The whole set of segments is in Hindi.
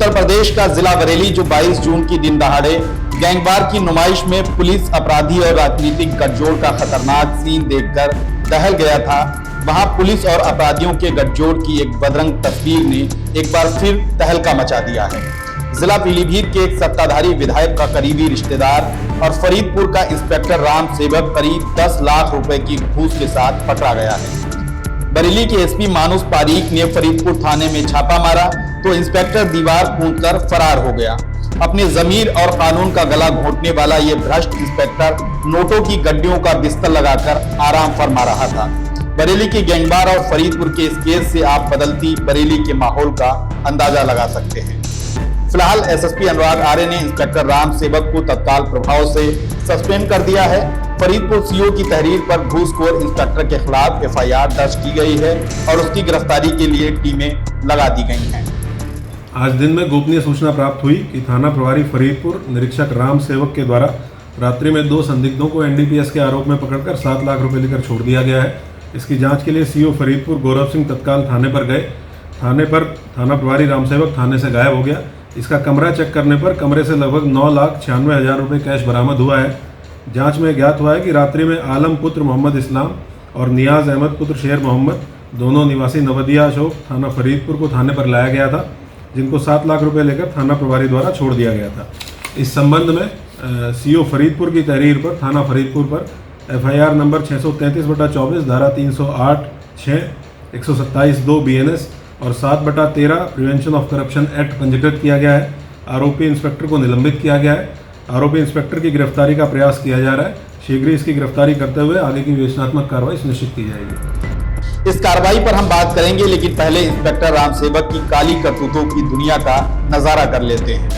उत्तर प्रदेश का जिला बरेली जो 22 जून की दिन दहाड़े गैंगवार की नुमाइश में पुलिस अपराधी और राजनीतिक गठजोड़ का खतरनाक सीन देखकर दहल गया था, वहां पुलिस और अपराधियों के गठजोड़ की एक बदरंग तस्वीर ने एक बार फिर तहलका मचा दिया है। जिला पीलीभीत के एक सत्ताधारी विधायक का करीबी रिश्तेदार और फरीदपुर का इंस्पेक्टर राम सेवक करीब 10 लाख रुपए की घूस के साथ पकड़ा गया है। बरेली के एसपी मानुष पारीक ने फरीदपुर थाने में छापा मारा तो इंस्पेक्टर दीवार कूदकर फरार हो गया। अपने जमीर और कानून का गला घोंटने वाला ये भ्रष्ट इंस्पेक्टर नोटों की गड्डियों का बिस्तर लगाकर आराम फरमा रहा था। बरेली के गैंगवार और फरीदपुर के इस केस से आप बदलती बरेली के माहौल का अंदाजा लगा सकते हैं। फिलहाल एसएसपी अनुराग आर्य ने इंस्पेक्टर राम सेवक को तत्काल प्रभाव से सस्पेंड कर दिया है। फरीदपुर सीओ की तहरीर पर घूसखोर इंस्पेक्टर के खिलाफ एफआईआर दर्ज की गई है और उसकी गिरफ्तारी के लिए टीमें लगा दी गई हैं। आज दिन में गोपनीय सूचना प्राप्त हुई कि थाना प्रभारी फरीदपुर निरीक्षक राम सेवक के द्वारा रात्रि में 2 संदिग्धों को एनडीपीएस के आरोप में पकड़कर 7 लाख रुपए लेकर छोड़ दिया गया है। इसकी जांच के लिए सीओ फरीदपुर गौरव सिंह तत्काल थाने पर गए। थाने पर थाना प्रभारी राम सेवक थाने से गायब हो गया। इसका कमरा चेक करने पर कमरे से लगभग 9,96,000 रुपये कैश बरामद हुआ है। जांच में ज्ञात हुआ है कि रात्रि में आलम पुत्र मोहम्मद इस्लाम और नियाज अहमद पुत्र शेर मोहम्मद दोनों निवासी नवदिया अशोक थाना फरीदपुर को थाने पर लाया गया था, जिनको 7 लाख रुपए लेकर थाना प्रभारी द्वारा छोड़ दिया गया था। इस संबंध में सीओ फरीदपुर की तहरीर पर थाना फरीदपुर पर एफआईआर नंबर 633/24 धारा 308(6), 127(2) BNS और 7/13 प्रिवेंशन ऑफ करप्शन एक्ट पंजीकृत किया गया है। आरोपी इंस्पेक्टर को निलंबित किया गया है। आरोपी इंस्पेक्टर की गिरफ्तारी का प्रयास किया जा रहा है। शीघ्र ही इसकी गिरफ्तारी करते हुए आगे की विवेचनात्मक कार्रवाई सुनिश्चित की जाएगी। इस कार्रवाई पर हम बात करेंगे, लेकिन पहले इंस्पेक्टर राम सेवक की काली करतूतों की दुनिया का नजारा कर लेते हैं।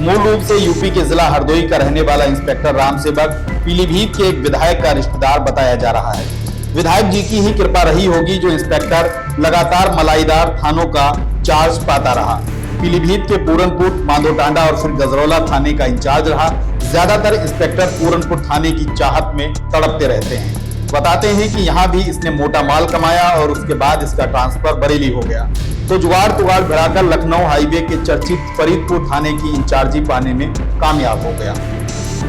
मूल रूप से यूपी के जिला हरदोई का रहने वाला इंस्पेक्टर राम सेवक पीलीभीत के एक विधायक का रिश्तेदार बताया जा रहा है। विधायक जी की ही कृपा रही होगी जो इंस्पेक्टर लगातार मलाईदार थानों का चार्ज पाता रहा। पीलीभीत के पूरनपुर, मांदोटांडा और फिर गजरौला थाने का इंचार्ज रहा। ज्यादातर इंस्पेक्टर पूरनपुर थाने की चाहत में तड़पते रहते हैं। बताते हैं कि यहाँ भी इसने मोटा माल कमाया और उसके बाद इसका ट्रांसफर बरेली हो गया, तो जुगाड़ तुगाड़ भिड़ाकर लखनऊ हाईवे के चर्चित फरीदपुर थाने की इंचार्जी पाने में कामयाब हो गया।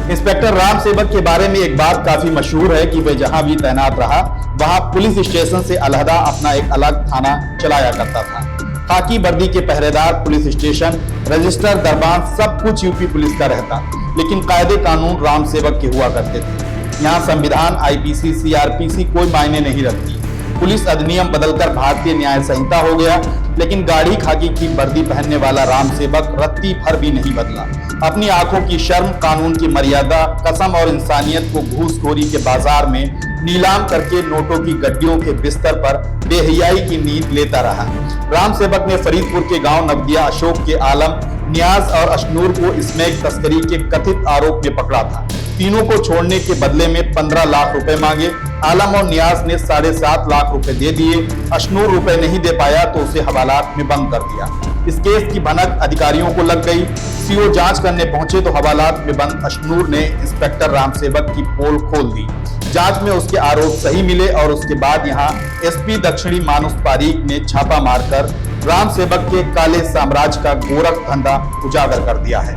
इंस्पेक्टर राम सेवक के बारे में एक बात काफी मशहूर है कि वह जहां भी तैनात रहा वहां पुलिस स्टेशन से अलहदा अपना एक अलग थाना चलाया करता था। खाकी वर्दी के पहरेदार, पुलिस स्टेशन, रजिस्टर, दरबान सब कुछ यूपी पुलिस का रहता, लेकिन कायदे कानून राम सेवक के हुआ करते थे। यहाँ संविधान, आईपीसी, सीआरपीसी कोई मायने नहीं रखती। पुलिस अधिनियम बदलकर भारतीय न्याय संहिता हो गया, लेकिन गाढ़ी खाकी की वर्दी पहनने वाला राम सेवक रत्ती भर भी नहीं बदला। अपनी आंखों की शर्म, कानून की मर्यादा, कसम और इंसानियत को घूसखोरी के बाजार में नीलाम करके नोटों की गड्डियों के बिस्तर पर बेहयाई की नींद लेता रहा। राम सेवक ने फरीदपुर के गांव नवदिया अशोक के आलम, नियाज और अशनूर को स्मैक तस्करी के कथित आरोप में पकड़ा था। तीनों को छोड़ने के बदले में 15 लाख रुपए मांगे। आलम और नियाज ने 7.5 लाख रुपए दे दिए। अशनूर रुपए नहीं दे पाया तो उसे हवालात में बंद कर दिया। इस केस की भनक अधिकारियों को लग गई। सीओ जांच करने पहुंचे तो हवालात में बंद अशनूर ने इंस्पेक्टर राम सेवक की पोल खोल दी। जांच में उसके आरोप सही मिले और उसके बाद यहां एसपी दक्षिणी मानुष पारीक ने छापा मारकर राम सेवक के काले साम्राज्य का गोरख धंधा उजागर कर दिया है।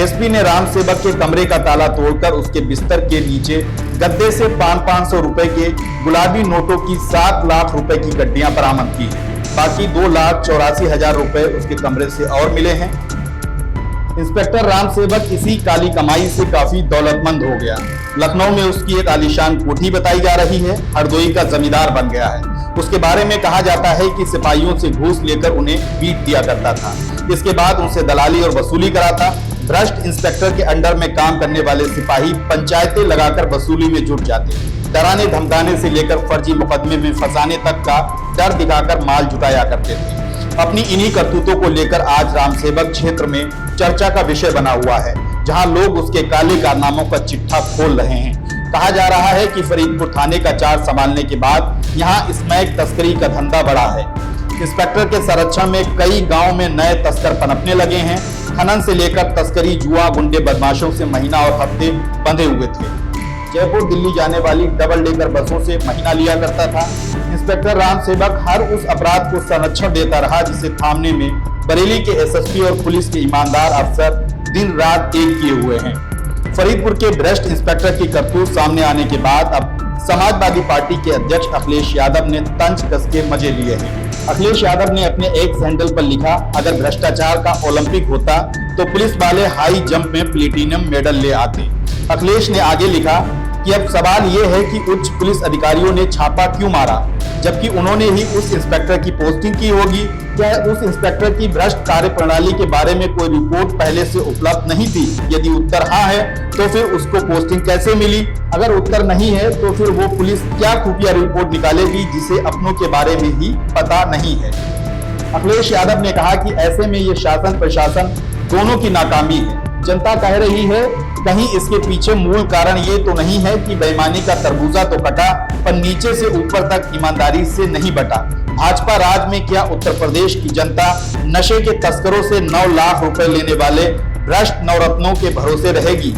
एसपी ने राम सेवक के कमरे का ताला तोड़कर उसके बिस्तर के नीचे गद्दे से 500 रुपए के गुलाबी नोटों की 7 लाख रुपए की गड्डियां बरामद की है। बाकी 2,84,000 रुपए उसके कमरे से और मिले हैं। इंस्पेक्टर राम सेवक इसी काली कमाई से काफी दौलतमंद हो गया। लखनऊ में उसकी एक आलीशान कोठी बताई जा रही है। हरदोई का जमींदार बन गया है। उसके बारे में कहा जाता है कि सिपाहियों से घूस लेकर उन्हें बीट दिया करता था। इसके बाद उनसे दलाली और वसूली कराता। भ्रष्ट इंस्पेक्टर के अंडर में काम करने वाले सिपाही पंचायतें लगाकर वसूली में जुट जाते। डराने धमकाने से लेकर फर्जी मुकदमे में फंसाने तक का डर दिखाकर माल जुटाया करते थे। अपनी इन्हीं करतूतों को लेकर आज राम सेवक क्षेत्र में चर्चा का विषय बना हुआ है, जहां लोग उसके काले कारनामों का चिट्ठा खोल रहे हैं। कहा जा रहा है कि फरीदपुर थाने का चार्ज संभालने के बाद यहां स्मैक तस्करी का धंधा बढ़ा है। इंस्पेक्टर के संरक्षण में कई गांव में नए तस्कर पनपने लगे हैं। खनन से लेकर तस्करी, जुआ, गुंडे, बदमाशों से महीना और हफ्ते बंधे हुए थे। जयपुर दिल्ली जाने वाली डबल डेकर बसों से महीना लिया करता था। इंस्पेक्टर राम सेवक हर उस अपराध को संरक्षण देता रहा जिसे थामने में बरेली के एसएसपी और पुलिस के ईमानदार अफसर दिन रात एक किए हुए हैं। फरीदपुर के भ्रष्ट इंस्पेक्टर की करतूत सामने आने के बाद अब समाजवादी पार्टी के अध्यक्ष अखिलेश यादव ने तंज कस के मजे लिए हैं। अखिलेश यादव ने अपने एक हैंडल पर लिखा, अगर भ्रष्टाचार का ओलंपिक होता तो पुलिस वाले हाई जंप में प्लेटिनम मेडल ले आते। अखिलेश ने आगे लिखा कि अब सवाल ये है कि उच्च पुलिस अधिकारियों ने छापा क्यों मारा, जबकि उन्होंने ही उस इंस्पेक्टर की पोस्टिंग की होगी। क्या उस इंस्पेक्टर की भ्रष्ट कार्यप्रणाली के बारे में कोई रिपोर्ट पहले से उपलब्ध नहीं थी? यदि उत्तर हाँ है तो फिर उसको पोस्टिंग कैसे मिली? अगर उत्तर नहीं है तो फिर वो पुलिस क्या खुफिया रिपोर्ट निकालेगी जिसे अपनों के बारे में ही पता नहीं है? अखिलेश यादव ने कहा कि ऐसे में ये शासन प्रशासन दोनों की नाकामी है। जनता कह रही है कहीं इसके पीछे मूल कारण ये तो नहीं है कि बेईमानी का तरबूजा तो कटा पर नीचे से ऊपर तक ईमानदारी से नहीं बटा। भाजपा राज में क्या उत्तर प्रदेश की जनता नशे के तस्करों से 9 लाख रुपए लेने वाले भ्रष्ट नवरत्नों के भरोसे रहेगी?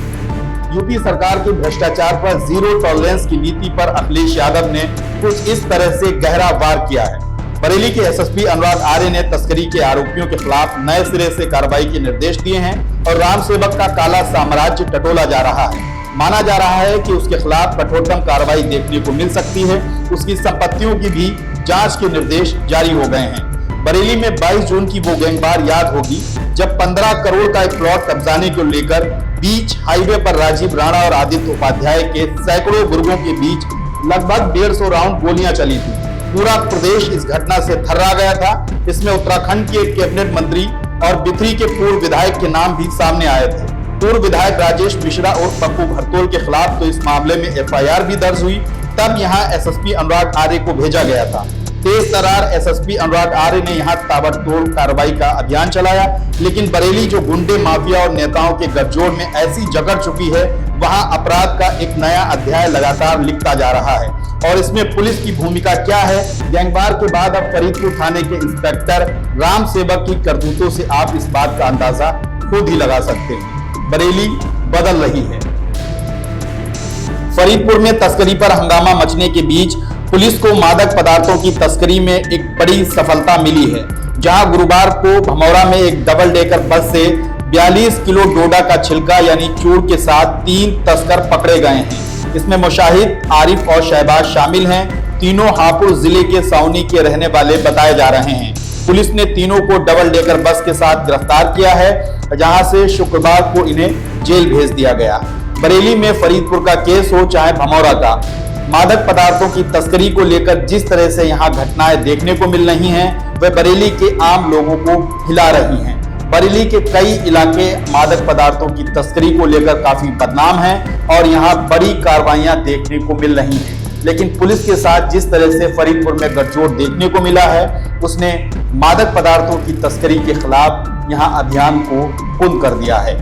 यूपी सरकार के भ्रष्टाचार पर जीरो टॉलरेंस की नीति पर अखिलेश यादव ने कुछ इस तरह से गहरा वार किया है। बरेली के एसएसपी अनुराग आर्य ने तस्करी के आरोपियों के खिलाफ नए सिरे से कार्रवाई के निर्देश दिए हैं और राम सेवक का काला साम्राज्य टटोला जा रहा है। माना जा रहा है कि उसके खिलाफ कठोरतम कार्रवाई देखने को मिल सकती है। उसकी संपत्तियों की भी जांच के निर्देश जारी हो गए हैं। बरेली में 22 जून की वो गैंगवार याद होगी जब 15 करोड़ का एक प्लॉट कब्जाने को लेकर बीच हाईवे पर राजीव राणा और आदित्य उपाध्याय के सैकड़ों गुर्गों के बीच लगभग 150 राउंड गोलियां चली थी। पूरा प्रदेश इस घटना से थर्रा गया था। इसमें उत्तराखंड के एक कैबिनेट मंत्री और बिथरी के पूर्व विधायक के नाम भी सामने आए थे। पूर्व विधायक राजेश मिश्रा और पप्पू भरतोल के खिलाफ तो इस मामले में एफआईआर भी दर्ज हुई। तब यहां एसएसपी अनुराग आर्य को भेजा गया था। तेज तर्रार एसएसपी अनुराग आर्य ने यहां ताबड़तोड़ कार्रवाई का अभियान चलाया, लेकिन बरेली जो गुंडे माफिया और नेताओं के गठजोड़ में ऐसी जकड़ चुकी है, वहां अपराध का एक नया अध्याय लगातार लिखता जा रहा है। और इसमें पुलिस की भूमिका क्या है? गैंगवार के बाद अब फरीदपुर थाने के इंस्पेक्टर राम सेवक की करतूतों से आप इस बात का अंदाजा खुद ही लगा सकते हैं। बरेली बदल रही है। फरीदपुर में तस्करी पर हंगामा मचने के बीच पुलिस को मादक पदार्थों की तस्करी में एक बड़ी सफलता मिली है, जहां गुरुवार को भमौरा में एक डबल डेकर बस से 42 किलो डोडा का छिलका यानी चूर के साथ 3 तस्कर पकड़े गए हैं। इसमें मुशाहिद, आरिफ और शहबाज शामिल हैं। तीनों हापुड़ जिले के साउनी के रहने वाले बताए जा रहे हैं। पुलिस ने तीनों को डबल डेकर बस के साथ गिरफ्तार किया है, जहां से शुक्रवार को इन्हें जेल भेज दिया गया। बरेली में फरीदपुर का केस हो चाहे भमौरा का, मादक पदार्थों की तस्करी को लेकर जिस तरह से यहाँ घटनाएं देखने को मिल रही हैं, वह बरेली के आम लोगों को हिला रही हैं। बरेली के कई इलाके मादक पदार्थों की तस्करी को लेकर काफी बदनाम हैं और यहाँ बड़ी कार्रवाइयां देखने को मिल रही हैं। लेकिन पुलिस के साथ जिस तरह से फरीदपुर में गठजोड़ देखने को मिला है, उसने मादक पदार्थों की तस्करी के खिलाफ यहाँ अभियान को कुंद कर दिया है।